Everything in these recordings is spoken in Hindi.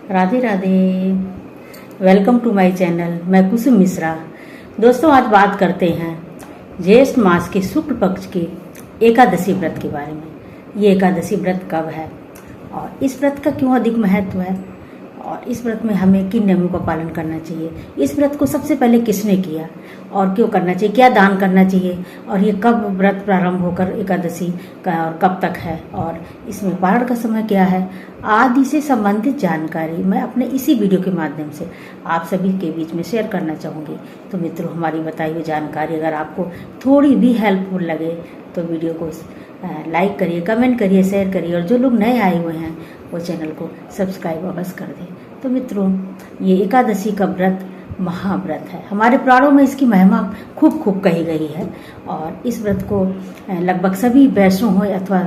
Radhe Radhe. Welcome to my channel. मैं कुसुम मिश्रा। दोस्तों, आज बात करते हैं ज्येष्ठ मास के शुक्ल पक्ष के एकादशी व्रत के बारे में। ये एकादशी व्रत कब है और इस व्रत का क्यों अधिक महत्व है और इस व्रत में हमें किन नियमों का पालन करना चाहिए, इस व्रत को सबसे पहले किसने किया और क्यों करना चाहिए, क्या दान करना चाहिए और ये कब व्रत प्रारंभ होकर एकादशी का और कब तक है और इसमें पारण का समय क्या है, आदि से संबंधित जानकारी मैं अपने इसी वीडियो के माध्यम से आप सभी के बीच में शेयर करना चाहूँगी। तो मित्रों, हमारी बताई हुई जानकारी अगर आपको थोड़ी भी हेल्पफुल लगे तो वीडियो को लाइक करिए, कमेंट करिए, शेयर करिए और जो लोग नए आए हुए हैं वो चैनल को सब्सक्राइब अवश्य कर दें। तो मित्रों, ये एकादशी का व्रत महाव्रत है। हमारे पुराणों में इसकी महिमा खूब कही गई है और इस व्रत को लगभग सभी वैष्णव हो अथवा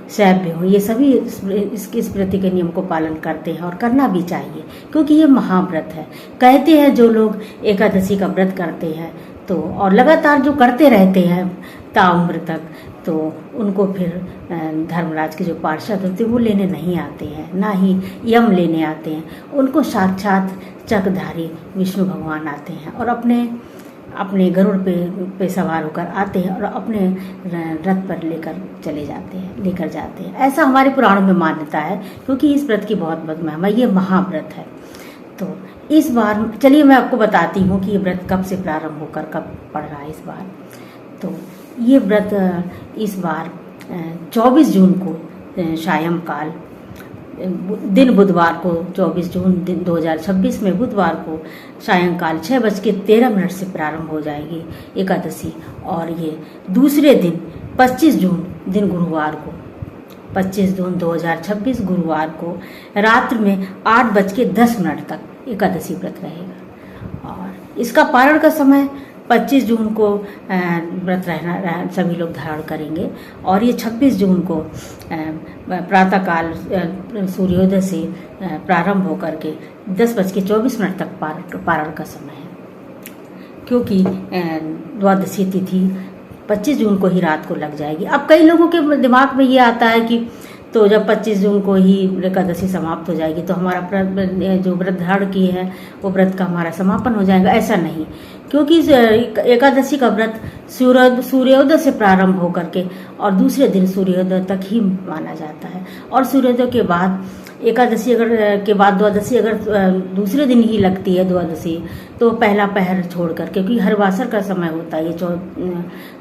शैव हो, ये सभी इस व्रत के नियम को पालन करते हैं और करना भी चाहिए क्योंकि ये महाव्रत है। कहते हैं जो लोग एकादशी का व्रत करते हैं तो और लगातार जो करते रहते हैं ताउम्र तक, तो उनको फिर धर्मराज के जो पार्षद होते हैं वो लेने नहीं आते हैं, ना ही यम लेने आते हैं। उनको साक्षात चक्रधारी विष्णु भगवान आते हैं और अपने गरुड़ पे सवार होकर आते हैं और अपने रथ पर लेकर जाते हैं। ऐसा हमारे पुराणों में मान्यता है क्योंकि इस व्रत की बहुत महिमा, ये महाव्रत है। तो इस बार चलिए मैं आपको बताती हूँ कि ये व्रत कब से प्रारंभ होकर कब पड़ रहा है इस बार। तो ये व्रत इस बार 24 जून को सायंकाल दिन बुधवार को 24 जून दिन 2026 में बुधवार को सायंकाल 6:13 से प्रारंभ हो जाएगी एकादशी और ये दूसरे दिन 25 जून दिन गुरुवार को 25 जून 2026 गुरुवार को रात्रि में 8:10 तक एकादशी व्रत रहेगा। और इसका पारण का समय 25 जून को व्रत रहना सभी लोग धारण करेंगे और ये 26 जून को प्रातःकाल सूर्योदय से प्रारंभ होकर के 10:24 तक पारण का समय है क्योंकि द्वादशी तिथि 25 जून को ही रात को लग जाएगी। अब कई लोगों के दिमाग में ये आता है कि तो जब 25 जून को ही एकादशी समाप्त हो जाएगी तो हमारा जो व्रत धारण किए हैं वो व्रत का हमारा समापन हो जाएगा। ऐसा नहीं, क्योंकि एकादशी का व्रत सूर्योदय से प्रारंभ होकर के और दूसरे दिन सूर्योदय तक ही माना जाता है और सूर्योदय के बाद एकादशी के बाद द्वादशी अगर दूसरे दिन ही लगती है द्वादशी तो पहला पहर छोड़ कर, क्योंकि हरवासर का समय होता है, ये जो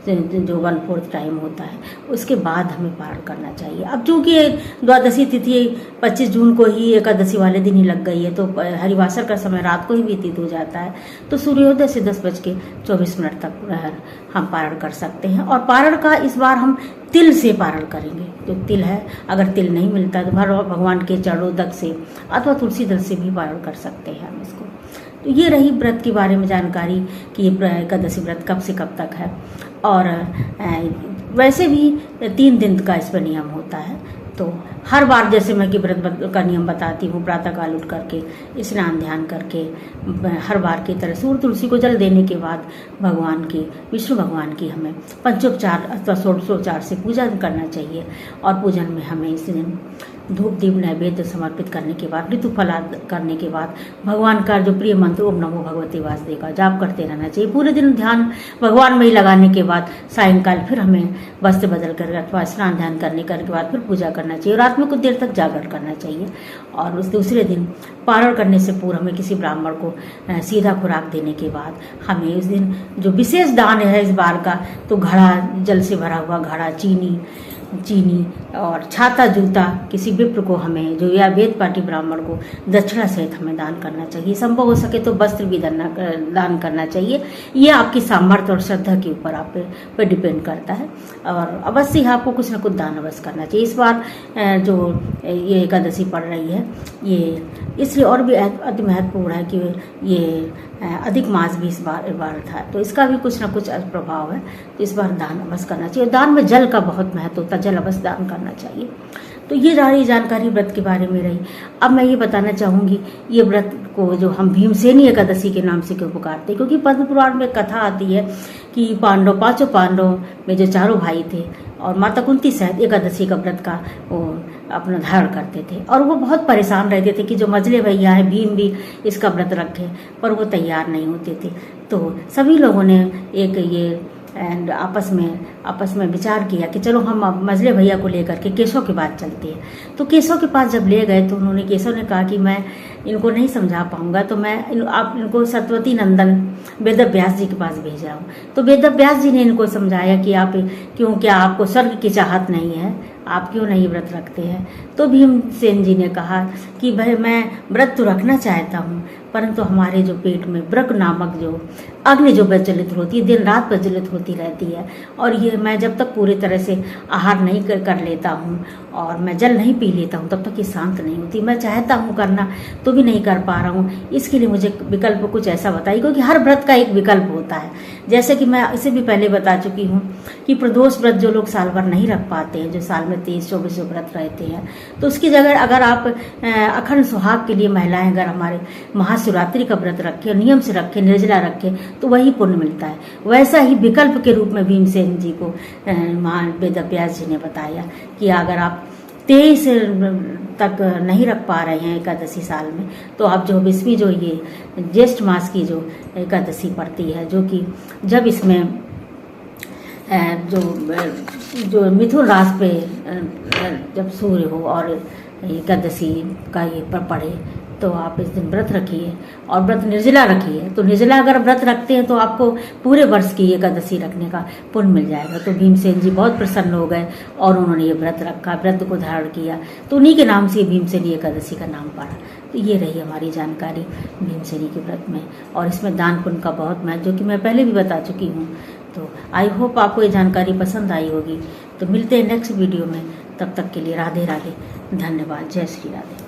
1/4 टाइम होता है, उसके बाद हमें पारण करना चाहिए। अब चूंकि द्वादशी तिथि 25 जून को ही एकादशी वाले दिन ही लग गई है तो हरिवासर का समय रात को ही व्यतीत हो जाता है, तो सूर्योदय से 10:24 तक हम पारण कर सकते हैं। और पारण का इस बार हम तिल से पारण करेंगे। जो तिल है, अगर तिल नहीं मिलता तो भगवान के चरणोदक से अथवा तुलसी दल से भी पारण कर सकते हैं हम इसको। तो ये रही व्रत के बारे में जानकारी कि ये एकादशी व्रत कब से कब तक है। और वैसे भी 3 दिन का इस पर नियम होता है। तो हर बार जैसे मैं कि व्रत का नियम बताती हूँ, प्रातःकाल उठ करके स्नान ध्यान करके हर बार की तरह सूर्य तुलसी को जल देने के बाद विष्णु भगवान की हमें पंचोपचार अथवा षोडशोपचार से पूजा करना चाहिए। और पूजन में हमें इस दिन धूप दीप नैवेद्य समर्पित करने के बाद, ऋतुफला करने के बाद भगवान का जो प्रिय मंत्र ओम नमो भगवते वासुदेव का जाप करते रहना चाहिए। पूरे दिन ध्यान भगवान में ही लगाने के बाद सायंकाल फिर हमें वस्त्र बदल कर अथवा स्नान ध्यान करने के बाद फिर पूजा करना चाहिए। रात में कुछ देर तक जागरण करना चाहिए और उस दूसरे दिन पारण करने से पूर्व हमें किसी ब्राह्मण को सीधा खुराक देने के बाद हमें उस दिन जो विशेष दान है इस बार का, तो घड़ा, जल से भरा हुआ घड़ा, चीनी और छाता जूता किसी विप्र को हमें जो या वेद पाठी ब्राह्मण को दक्षिणा सहित हमें दान करना चाहिए। संभव हो सके तो वस्त्र भी दान करना चाहिए। ये आपकी सामर्थ्य और श्रद्धा के ऊपर आप पे डिपेंड करता है और अवश्य आपको कुछ न कुछ दान अवश्य करना चाहिए। इस बार जो ये एकादशी पड़ रही है ये इसलिए और भी अति महत्वपूर्ण है कि ये अधिक मास भी इस बार था, तो इसका भी कुछ ना कुछ प्रभाव है। तो इस बार दान अवश्य करना चाहिए। दान में जल का बहुत महत्व होता है, जल अवश्य दान करना चाहिए। तो ये रही जानकारी व्रत के बारे में रही। अब मैं ये बताना चाहूँगी ये व्रत को जो हम भीमसेनी एकादशी के नाम से क्यों पुकारते हैं, क्योंकि पद्म पुराण में कथा आती है कि पांचों पांडव में जो चारों भाई थे और माता कुंती सहित एकादशी का व्रत का वो अपना धारण करते थे। और वो बहुत परेशान रहते थे कि जो मझले भैया है भीम भी इसका व्रत रखे, पर वो तैयार नहीं होते थे। तो सभी लोगों ने एक ये एंड आपस में विचार किया कि चलो हम अब मझले भैया को लेकर के केशव के पास चलते हैं। तो केशव के पास जब ले गए तो केशव ने कहा कि मैं इनको नहीं समझा पाऊंगा, तो आप इनको सतवती नंदन वेदव्यास जी के पास भेजा हूँ। तो वेदव्यास जी ने इनको समझाया कि आप क्या आपको स्वर्ग की चाहत नहीं है, आप क्यों नहीं व्रत रखते हैं। तो भीमसेन जी ने कहा कि भाई मैं व्रत तो रखना चाहता हूँ, परंतु हमारे जो पेट में ब्रक नामक जो अग्नि जो प्रज्वलित होती है, दिन रात प्रज्वलित होती रहती है, और ये मैं जब तक पूरी तरह से आहार नहीं कर लेता हूँ और मैं जल नहीं पी लेता हूँ तब तक ये शांत नहीं होती। मैं चाहता हूँ करना तो भी नहीं कर पा रहा हूँ। इसके लिए मुझे विकल्प कुछ ऐसा बताइए, क्योंकि हर व्रत का एक विकल्प होता है। जैसे कि मैं इसे भी पहले बता चुकी हूँ कि प्रदोष व्रत जो लोग साल भर नहीं रख पाते हैं, जो साल में 23-24 व्रत रहते हैं, तो उसकी जगह अगर आप अखंड सुहाग के लिए महिलाएं अगर हमारे महाशिवरात्रि का व्रत रखें, नियम से रखें, निर्जला रखें, तो वही पुण्य मिलता है। वैसा ही विकल्प के रूप में भीमसेन जी को महान वेदव्यास जी ने बताया कि अगर आप 23 तक नहीं रख पा रहे हैं एकादशी साल में, तो आप जो 20वीं जो ये ज्येष्ठ मास की जो एकादशी पड़ती है, जो कि जब इसमें जो मिथुन राशि पे जब सूर्य हो और एकादशी का ये पड़े, तो आप इस दिन व्रत रखिए और व्रत निर्जला रखिए। तो निर्जला अगर व्रत रखते हैं तो आपको पूरे वर्ष की एकादशी रखने का पुण्य मिल जाएगा। तो भीमसेन जी बहुत प्रसन्न हो गए और उन्होंने ये व्रत रखा, व्रत को धारण किया, तो उन्हीं के नाम से भीमसेनी एकादशी का नाम पड़ा। तो ये रही हमारी जानकारी भीमसेनी के व्रत में, और इसमें दान पुण्य का बहुत महत्व, जो कि मैं पहले भी बता चुकी हूँ। तो आई होप आपको ये जानकारी पसंद आई होगी। तो मिलते हैं नेक्स्ट वीडियो में, तब तक के लिए राधे राधे, धन्यवाद, जय श्री राधे।